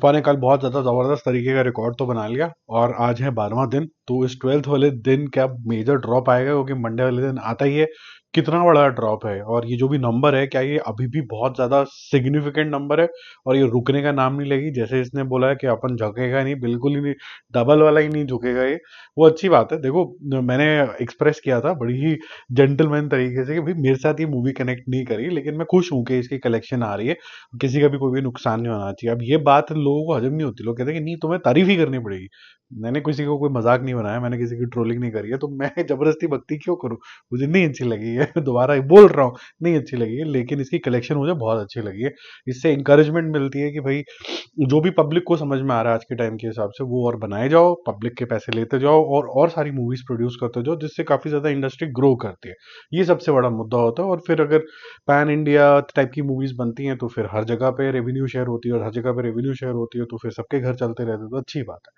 पुष्पा ने कल बहुत ज्यादा जबरदस्त तरीके का रिकॉर्ड तो बना लिया और आज है 12वां दिन। तो इस 12th वाले दिन क्या मेजर ड्रॉप आएगा, क्योंकि मंडे वाले दिन आता ही है। कितना बड़ा ड्रॉप है, और ये जो भी नंबर है क्या ये अभी भी बहुत ज्यादा सिग्निफिकेंट नंबर है और ये रुकने का नाम नहीं लेगी। जैसे इसने बोला है कि अपन झुकेगा नहीं, बिल्कुल ही नहीं, डबल वाला ही नहीं झुकेगा ये। वो अच्छी बात है। देखो, मैंने एक्सप्रेस किया था बड़ी ही जेंटलमैन तरीके से कि भाई मेरे साथ ये मूवी कनेक्ट नहीं करी, लेकिन मैं खुश हूँ कि इसकी कलेक्शन आ रही है, किसी का भी कोई भी नुकसान नहीं होना चाहिए। अब ये बात लोगों को हजम नहीं होती, लोग कहते हैं कि नहीं तुम्हें तारीफ ही करनी पड़ेगी। मैंने किसी को कोई मजाक नहीं बनाया, मैंने किसी की ट्रोलिंग नहीं करी है, तो मैं जबरदस्ती भक्ति क्यों करूं। मुझे नहीं अच्छी लगी है दोबारा बोल रहा हूँ, नहीं अच्छी लगी है, लेकिन इसकी कलेक्शन मुझे बहुत अच्छी लगी है। इससे इंकरेजमेंट मिलती है कि भाई जो भी पब्लिक को समझ में आ रहा है आज के टाइम के हिसाब से, वो और बनाए जाओ, पब्लिक के पैसे लेते जाओ और सारी मूवीज प्रोड्यूस करते जाओ, जिससे काफी ज्यादा इंडस्ट्री ग्रो करती है। ये सबसे बड़ा मुद्दा होता है। और फिर अगर पैन इंडिया टाइप की मूवीज बनती हैं तो फिर हर जगह पे रेवेन्यू शेयर होती है, और हर जगह पे रेवेन्यू शेयर होती है तो फिर सबके घर चलते रहते हैं, तो अच्छी बात है।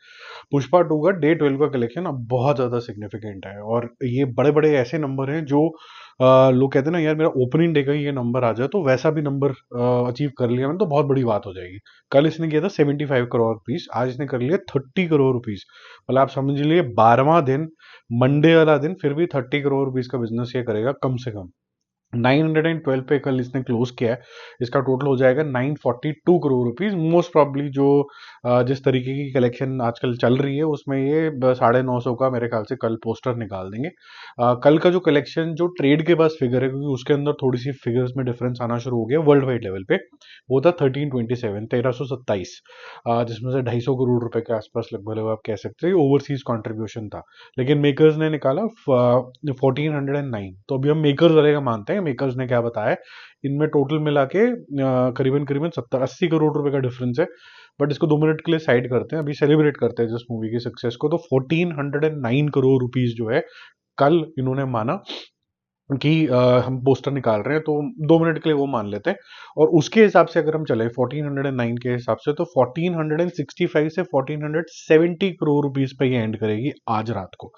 पुष्पा टू का डे 12 का कलेक्शन अब बहुत ज्यादा सिग्निफिकेंट है, और ये बड़े बड़े ऐसे नंबर हैं जो लोग कहते हैं ना यार मेरा ओपनिंग डे का ही ये नंबर आ जाए, तो वैसा भी नंबर अचीव कर लिया मैंने तो बहुत बड़ी बात हो जाएगी। कल इसने किया था 75 करोड़ रुपीज, आज इसने कर लिया 30 करोड़ रुपीज। मतलब आप समझ लीजिए 12वां दिन, मंडे वाला दिन, फिर भी 30 करोड़ रुपीज का बिजनेस ये करेगा कम से कम। 912 पे कल इसने क्लोज किया है। इसका टोटल हो जाएगा 942 करोड़ रुपीज। मोस्ट प्रॉब्ली जो जिस तरीके की कलेक्शन आजकल चल रही है उसमें ये 950 का मेरे ख्याल से कल पोस्टर निकाल देंगे। कल का जो कलेक्शन जो ट्रेड के पास फिगर है, क्योंकि उसके अंदर थोड़ी सी फिगर्स में डिफरेंस आना शुरू हो गया वर्ल्ड वाइड लेवल पे, वो था 1327 जिसमें से 250 करोड़ रुपए के आसपास लगभग लगभग आप कह सकते हैं ओवरसीज कॉन्ट्रीब्यूशन था। लेकिन मेकर्स ने निकाला 1409। तो अभी हम मेकर्स वाले का मानते हैं, मेकर्स ने क्या बताया है, इनमें टोटल मिला के करीबन करीबन 70-80 करोड़ रुपए का डिफरेंस है। बट इसको 2 मिनट के लिए साइड करते हैं, अभी सेलिब्रेट करते हैं जिस मूवी की सक्सेस को। तो 1409 करोड़ रुपीज जो है कल इन्होंने माना कि हम पोस्टर निकाल रहे हैं, तो 2 मिनट के लिए वो मान लेते हैं। और उसके हिसाब से अगर हम चले 1409 के हिसाब से, तो 1465 से 1470 करोड़ रुपीज पे ये एंड करेगी आज रात को।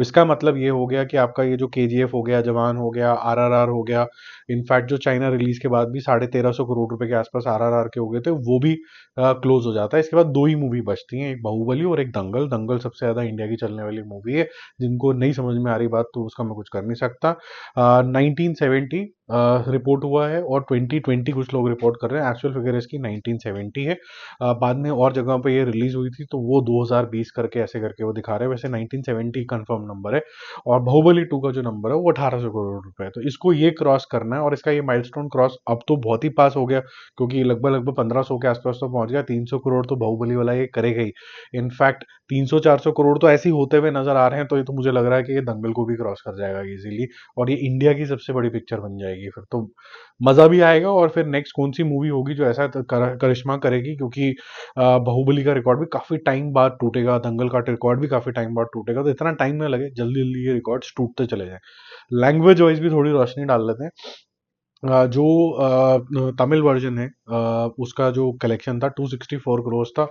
इसका मतलब ये हो गया कि आपका ये जो केजीएफ हो गया, जवान हो गया, आरआरआर हो गया, इनफैक्ट जो चाइना रिलीज के बाद भी 1350 करोड़ रुपए के आसपास आरआरआर के हो गए थे, वो भी क्लोज हो जाता है। इसके बाद दो ही मूवी बचती हैं, एक बाहुबली और एक दंगल। दंगल सबसे ज्यादा इंडिया की चलने वाली मूवी है। जिनको नहीं समझ में आ रही बात, तो उसका मैं कुछ कर नहीं सकता। 1970 रिपोर्ट हुआ है, और 2020 कुछ लोग रिपोर्ट कर रहे हैं। एक्चुअल फिगर इसकी 1970 है। बाद में और जगहों पे ये रिलीज हुई थी, तो वो 2020 करके ऐसे करके वो दिखा रहे हैं। वैसे 1970 कंफर्म नंबर है। और बाहुबली 2 का जो नंबर है वो 1800 करोड़ रुपए है। तो इसको ये क्रॉस करना है, और इसका ये माइलस्टोन क्रॉस अब तो बहुत ही पास हो गया, क्योंकि लगभग लगभग 1500 के आसपास तो पहुंच गया। 300 करोड़ तो बाहुबली वाला ये करेगा ही। इनफैक्ट 300-400 करोड़ तो ऐसे ही होते हुए नजर आ रहे हैं, तो ये तो मुझे लग रहा है कि ये दंगल को भी क्रॉस कर जाएगा इजीली, और ये इंडिया की सबसे बड़ी पिक्चर बन जाएगी फिर तो। मजा भी आएगा। और फिर नेक्स्ट कौन सी मूवी होगी जो ऐसा करिश्मा करेगी, क्योंकि बाहुबली का रिकॉर्ड भी काफी टाइम बाद टूटेगा, दंगल का रिकॉर्ड भी काफी टाइम बाद टूटेगा, तो इतना टाइम ना लगे, जल्दी जल्दी ये रिकॉर्ड्स टूटते चले जाए। लैंग्वेज वाइज भी थोड़ी रोशनी डाल लेते हैं। जो तमिल वर्जन है, उसका जो कलेक्शन था 264 करोड़ था।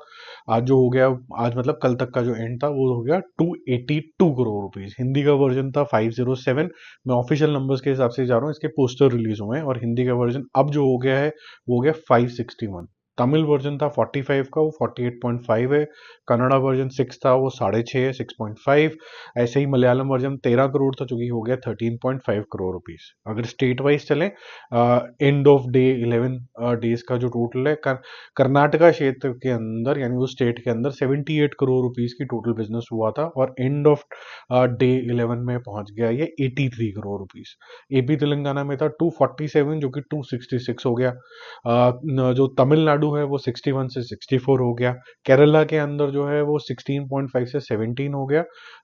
आज जो हो गया, आज मतलब कल तक का जो एंड था, वो हो गया 282 करोड़ रुपीज। हिंदी का वर्जन था 507। मैं ऑफिशियल नंबर्स के हिसाब से जा रहा हूँ, इसके पोस्टर रिलीज हुए हैं, और हिंदी का वर्जन अब जो हो गया है वो हो गया 561। तमिल वर्जन था 45 का, वो 48.5 है। कन्नड़ा वर्जन 6 था, वो 6.5 है, 6.5। ऐसे ही मलयालम वर्जन 13 करोड़ था, जो कि हो गया 13.5 करोड़ रुपीज। अगर स्टेट वाइज चले, एंड ऑफ डे 11 डेज का जो टोटल है, कर्नाटका क्षेत्र के अंदर, यानी उस स्टेट के अंदर 78 करोड़ रुपीस की टोटल बिजनेस हुआ था, और एंड ऑफ डे 11 में पहुंच गया ये 83 करोड़ रुपीस। एपी तेलंगाना में था 247, जो कि 266 हो गया। जो तमिलनाडु है वो 61 से 64 हो गया। केरला के अंदर जो है वो 16.5 से 17 हो गया।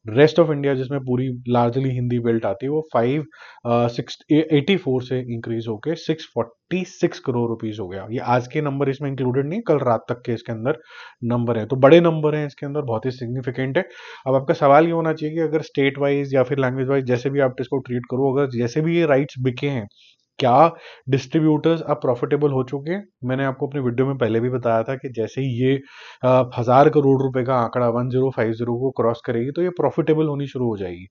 रेस्ट ऑफ इंडिया, जिसमें पूरी लार्जली हिंदी बेल्ट आती है, वो 84 से इंक्रीज होके 646 करोड़ रुपीज हो गया। ये आज के नंबर इसमें इंक्लूडेड नहीं, कल रात तक के इसके अंदर नंबर है, तो बड़े नंबर हैं इसके अंदर, बहुत ही सिग्निफिकेंट है। अब आपका सवाल ये होना चाहिए कि अगर स्टेट वाइज या फिर लैंग्वेज वाइज जैसे भी आप इसको ट्रीट करो, अगर जैसे भी ये राइट्स बिके हैं, क्या डिस्ट्रीब्यूटर्स अब प्रॉफिटेबल हो चुके हैं? मैंने आपको अपने वीडियो में पहले भी बताया था कि जैसे ही ये 1000 करोड़ रुपए का आंकड़ा 1050 को क्रॉस करेगी तो ये प्रॉफिटेबल होनी शुरू हो जाएगी।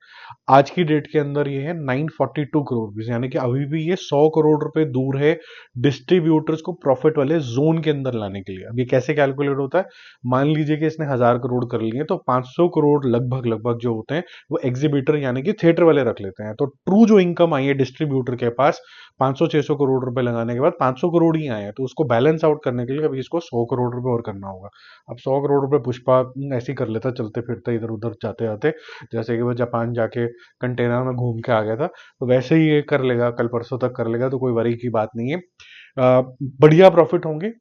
आज की डेट के अंदर ये है 942 करोड़ रुपीज, यानी कि अभी भी ये 100 करोड़ रुपए दूर है डिस्ट्रीब्यूटर्स को प्रॉफिट वाले जोन के अंदर लाने के लिए। अब ये कैसे कैलकुलेट होता है? मान लीजिए कि इसने 1000 करोड़ कर लिए तो 500 करोड़ लगभग लगभग जो होते हैं वो एग्जीबिटर यानी कि थिएटर वाले रख लेते हैं। तो ट्रू जो इनकम आई है डिस्ट्रीब्यूटर के पास 500-600 करोड़ रुपए लगाने के बाद 500 करोड़ ही आए हैं। तो उसको बैलेंस आउट करने के लिए अभी इसको 100 करोड़ रुपए और करना होगा। अब 100 करोड़ रुपए पुष्पा ऐसे ही कर लेता चलते फिरते इधर उधर जाते जाते, जैसे कि वो जापान जाके कंटेनर में घूम के आ गया था, तो वैसे ही ये कर लेगा, कल परसों तक कर लेगा, तो कोई वरी की बात नहीं है। बढ़िया प्रॉफिट होंगे,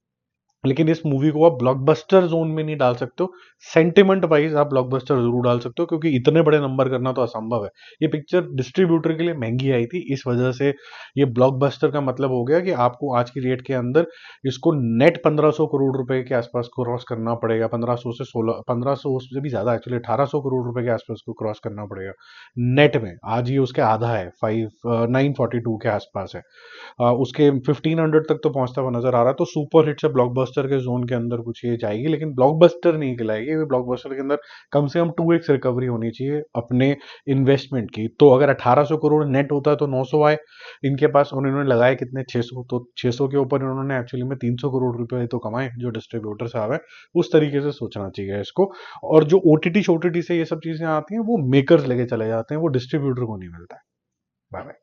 लेकिन इस मूवी को आप ब्लॉकबस्टर जोन में नहीं डाल सकते हो। सेंटिमेंट वाइज आप ब्लॉकबस्टर जरूर डाल सकते हो, क्योंकि इतने बड़े नंबर करना तो असंभव है। ये पिक्चर डिस्ट्रीब्यूटर के लिए महंगी आई थी, इस वजह से ये ब्लॉकबस्टर का मतलब हो गया कि आपको आज की रेट के अंदर इसको नेट 1500 करोड़ रुपए के आसपास क्रॉस करना पड़ेगा। 1500 से 16, 1500 से भी ज्यादा, एक्चुअली 1800 करोड़ रुपए के आसपास को क्रॉस करना पड़ेगा नेट में। आज ये उसके आधा है, 942 के आसपास है। उसके 1500 तक तो पहुंचता हुआ नजर आ रहा है। तो सुपर हिट से ब्लॉकबस्टर के जोन के अंदर कुछ ये जाएगी, लेकिन ब्लॉकबस्टर नहीं खिलाएगी। ये ब्लॉकबस्टर के अंदर कम से कम 2x रिकवरी होनी चाहिए अपने इन्वेस्टमेंट की। तो अगर 1800 करोड़ नेट होता है तो 900 आए इनके पास, और इन्होंने लगाए कितने, 600। तो 600 के ऊपर इन्होंने एक्चुअली में 300 करोड़ रुपए तो कमाए जो डिस्ट्रीब्यूटर साहब है। उस तरीके से सोचना चाहिए इसको। और जो ओटीटी शोटीटी से ये सब चीजें आती हैं वो मेकर्स लेके चले जाते हैं, वो डिस्ट्रीब्यूटर को नहीं मिलता है। Bye bye.